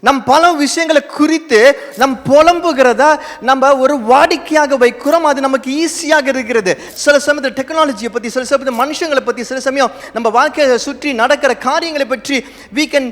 நம் பல விஷயங்களை குறித்து நம் புலம்புகிறத நம்ம ஒரு வாடிக்கையாக வைக்கிறோம். அது நமக்கு ஈஸியாக இருக்கிறது. சில சமயத்தில் டெக்னாலஜியை பற்றி, சில சமயத்தில் மனுஷங்களை பற்றி, சில சமயம் நம்ம வாழ்க்கையை சுற்றி நடக்கிற காரியங்களை பற்றி we can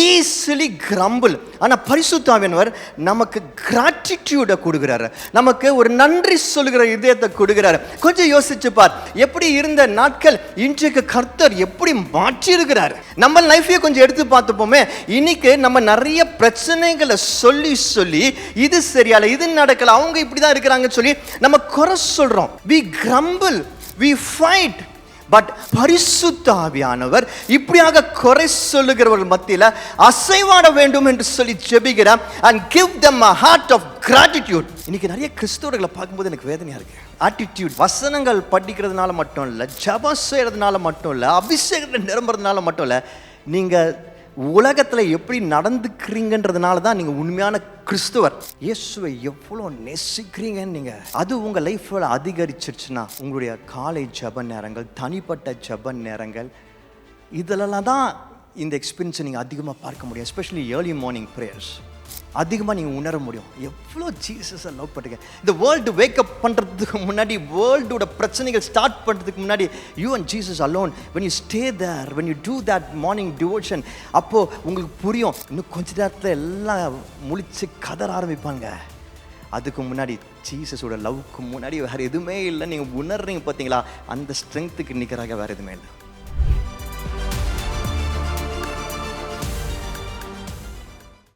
easily grumble. ஆனால் பரிசுத்த ஆவியானவர் நமக்கு கிராட்டிடியூடை கொடுக்குறாரு, நமக்கு ஒரு நன்றி சொல்லுகிற இதயத்தை கொடுக்குறாரு. கொஞ்சம் யோசிச்சு பார், எப்படி இருந்த நாட்கள் இன்றைக்கு கர்த்தர் எப்படி மாற்றி இருக்கிறார். நம்ம லைஃபையே கொஞ்சம் எடுத்து பார்த்துப்போமே. இன்னைக்கு நம்ம நிறைய பிரச்சனைகளை சொல்லி சொல்லி இது சரியால, இது நடக்கல, அவங்க இப்படிதான் இருக்கிறாங்கன்னு சொல்லி நம்ம குறை சொல்றோம். we grumble, we fight. But பரிசுத்த ஆவியானவர் இப்படியாக குறை சொல்லுகிறவர்கள் மத்தியில் அசைவாட வேண்டும் என்று சொல்லி ஜெபிக்கிறார். and give them a heart of gratitude. இன்னைக்கு நிறைய கிறிஸ்தவர்களை பார்க்கும்போது எனக்கு வேதனையா இருக்கு. ஆட்டிடியூட், வசனங்கள் படிக்கிறதுனால மட்டும் இல்லை, ஜெபம் செய்யறதுனால மட்டும் இல்லை, அபிஷேகத்தை நிரம்புறதுனால மட்டும் இல்லை, நீங்க உலகத்தில் எப்படி நடந்துக்கிறீங்கன்றதுனால தான் நீங்கள் உண்மையான கிறிஸ்துவர். இயேசுவை எவ்வளோ நேசிக்கிறீங்கன்னு நீங்கள் அது உங்கள் லைஃப்பில் அதிகரிச்சிருச்சுன்னா, உங்களுடைய காலை ஜெப நேரங்கள், தனிப்பட்ட ஜெப நேரங்கள், இதிலெல்லாம் தான் இந்த எக்ஸ்பீரியன்ஸை நீங்கள் அதிகமாக பார்க்க முடியும். எஸ்பெஷலி ஏர்லி மார்னிங் ப்ரேயர்ஸ் அதிகமாக நீங்கள் உணர முடியும். எவ்வளோ ஜீசஸை லவ் பண்ணுங்க. இந்த வேர்ல்டு வேக்கப் பண்ணுறதுக்கு முன்னாடி, வேர்ல்டோட பிரச்சனைகள் ஸ்டார்ட் பண்ணுறதுக்கு முன்னாடி, you and Jesus alone, when you stay there, when you do that morning devotion, அப்போது உங்களுக்கு புரியும். இன்னும் கொஞ்ச நேரத்தில் எல்லாம் முழிச்சு கதற ஆரம்பிப்பாங்க. அதுக்கு முன்னாடி ஜீசஸோட லவ்க்கு முன்னாடி வேறு எதுவுமே இல்லை. நீங்கள் உணர்றீங்க பார்த்தீங்களா, அந்த ஸ்ட்ரென்த்துக்கு நிற்கிறாங்க, வேறு எதுவுமே இல்லை.